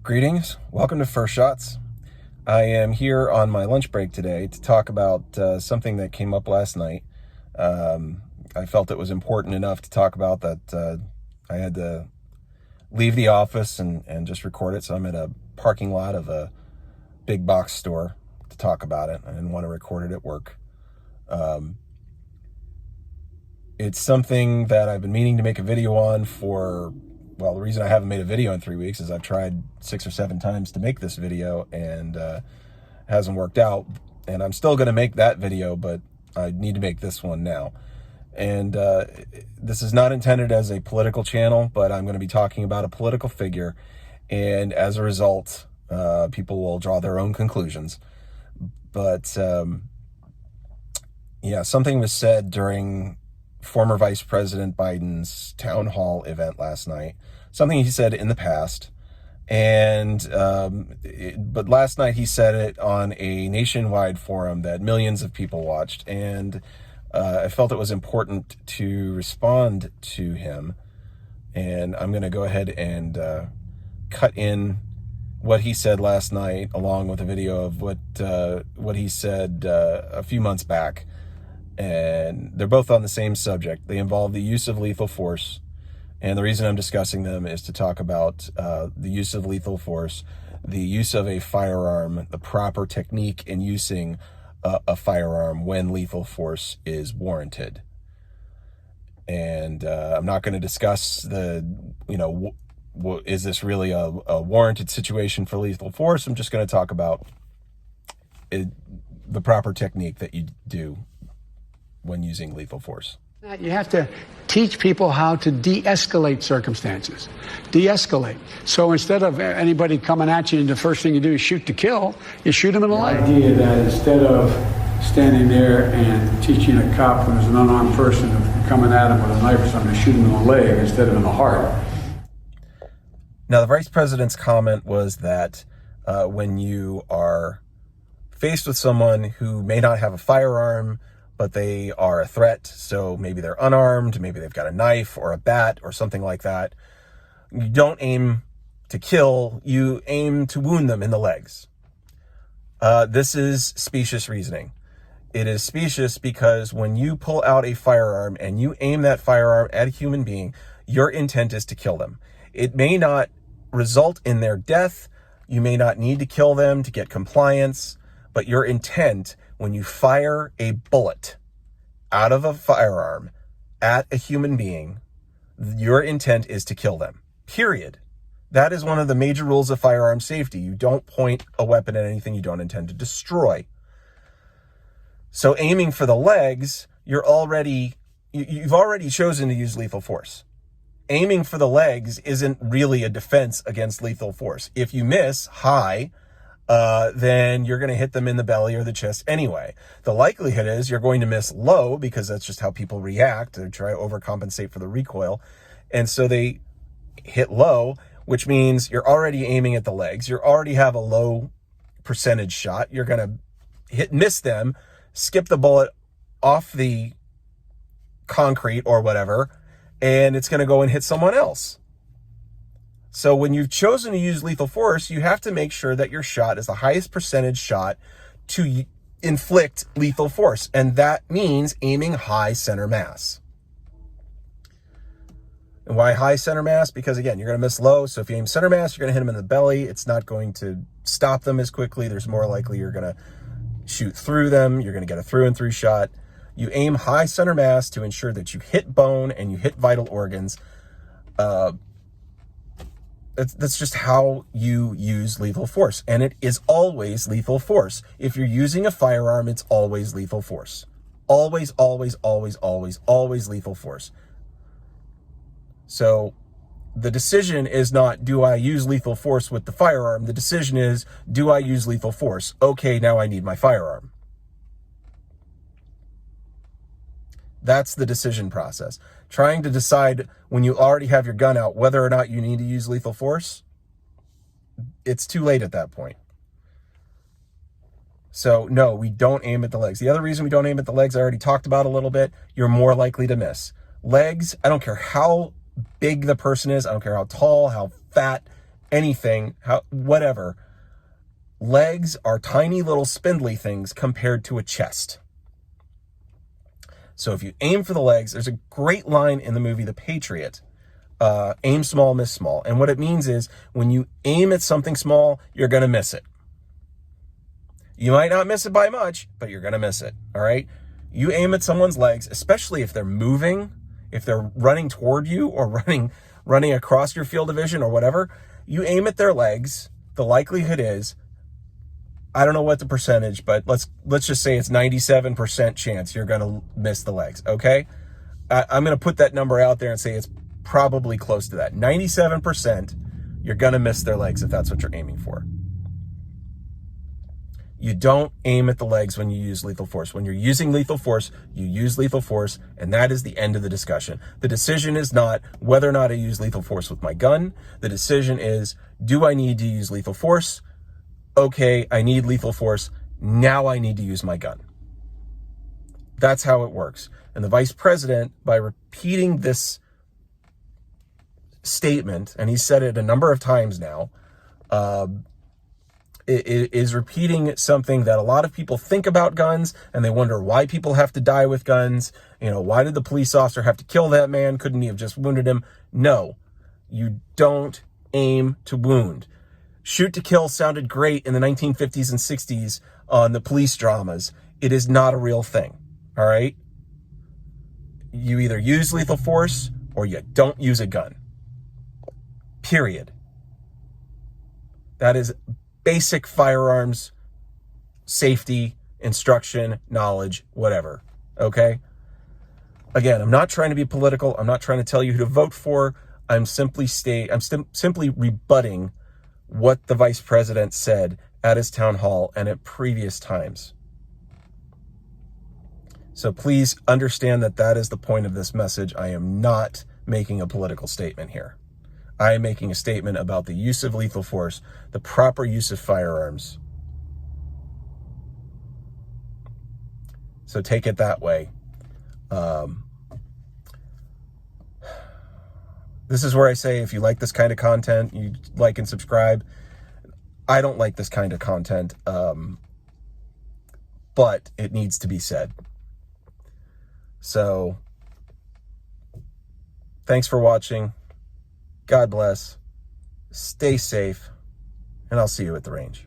Greetings. Welcome to First Shots. I am here on my lunch break today to talk about something that came up last night. I felt it was important enough to talk about that I had to leave the office and just record it. So I'm at a parking lot of a big box store to talk about it. I didn't want to record it at work. It's something that I've been meaning to make a video on for, well, the reason I haven't made a video in 3 weeks is I've tried 6 or 7 times to make this video and hasn't worked out. And I'm still going to make that video, but I need to make this one now. And this is not intended as a political channel, but I'm going to be talking about a political figure. And as a result, people will draw their own conclusions. But yeah, something was said during former Vice President Biden's town hall event last night, something he said in the past. And, but last night he said it on a nationwide forum that millions of people watched. And I felt it was important to respond to him. And I'm going to go ahead and cut in what he said last night, along with a video of what he said a few months back. And they're both on the same subject. They involve the use of lethal force. And the reason I'm discussing them is to talk about the use of lethal force, the use of a firearm, the proper technique in using a firearm when lethal force is warranted. And I'm not going to discuss is this really a warranted situation for lethal force? I'm just going to talk about the proper technique that you do when using lethal force. You have to teach people how to de-escalate circumstances. De-escalate. So instead of anybody coming at you and the first thing you do is shoot to kill, you shoot them in the leg. The idea that instead of standing there and teaching a cop when there's an unarmed person coming at him with a knife or something, to shoot him in the leg instead of in the heart. Now, the Vice President's comment was that when you are faced with someone who may not have a firearm, but they are a threat, so maybe they're unarmed, maybe they've got a knife or a bat or something like that, you don't aim to kill, you aim to wound them in the legs. This is specious reasoning. It is specious because when you pull out a firearm and you aim that firearm at a human being, your intent is to kill them. It may not result in their death. You may not need to kill them to get compliance, but your intent when you fire a bullet out of a firearm at a human being, your intent is to kill them, period. That is one of the major rules of firearm safety. You don't point a weapon at anything you don't intend to destroy. So aiming for the legs, you've already chosen to use lethal force. Aiming for the legs isn't really a defense against lethal force. If you miss high, then you're going to hit them in the belly or the chest anyway. The likelihood is you're going to miss low because that's just how people react. They try to overcompensate for the recoil. And so they hit low, which means you're already aiming at the legs. You already have a low percentage shot. You're going to miss them, skip the bullet off the concrete or whatever, and it's going to go and hit someone else. So when you've chosen to use lethal force, you have to make sure that your shot is the highest percentage shot to inflict lethal force. And that means aiming high center mass. And why high center mass? Because again, you're going to miss low. So if you aim center mass, you're going to hit them in the belly. It's not going to stop them as quickly. There's more likely you're going to shoot through them. You're going to get a through and through shot. You aim high center mass to ensure that you hit bone and you hit vital organs. That's just how you use lethal force. And it is always lethal force. If you're using a firearm, it's always lethal force. Always, always, always, always, always lethal force. So the decision is not, do I use lethal force with the firearm? The decision is, do I use lethal force? Okay, now I need my firearm. That's the decision process. Trying to decide when you already have your gun out whether or not you need to use lethal force, it's too late at that point. So no, we don't aim at the legs. The other reason we don't aim at the legs, I already talked about a little bit. You're more likely to miss. Legs, I don't care how big the person is. I don't care how tall, how fat. anything, whatever. Legs are tiny little spindly things compared to a chest. So if you aim for the legs, there's a great line in the movie The Patriot, aim small, miss small. And what it means is when you aim at something small, you're going to miss it. You might not miss it by much, but you're going to miss it, all right? You aim at someone's legs, especially if they're moving, if they're running toward you or running across your field of vision or whatever, you aim at their legs, the likelihood is, I don't know what the percentage, but let's just say it's 97% chance you're going to miss the legs, okay? I'm going to put that number out there and say it's probably close to that. 97%, you're going to miss their legs if that's what you're aiming for. You don't aim at the legs when you use lethal force. When you're using lethal force, you use lethal force, and that is the end of the discussion. The decision is not whether or not I use lethal force with my gun. The decision is, do I need to use lethal force? Okay, I need lethal force. Now I need to use my gun. That's how it works. And the vice president, by repeating this statement, and he said it a number of times now, it is repeating something that a lot of people think about guns, and they wonder why people have to die with guns. You know, why did the police officer have to kill that man? Couldn't he have just wounded him? No, you don't aim to wound. Shoot to kill sounded great in the 1950s and 60s on the police dramas. It is not a real thing, all right? You either use lethal force or you don't use a gun. Period. That is basic firearms safety, instruction, knowledge, whatever, okay? Again, I'm not trying to be political. I'm not trying to tell you who to vote for. I'm simply rebutting what the vice president said at his town hall and at previous times. So please understand that that is the point of this message. I am not making a political statement here. I am making a statement about the use of lethal force, the proper use of firearms. So take it that way. This is where I say, if you like this kind of content, you like and subscribe. I don't like this kind of content, but it needs to be said. So, thanks for watching. God bless. Stay safe, and I'll see you at the range.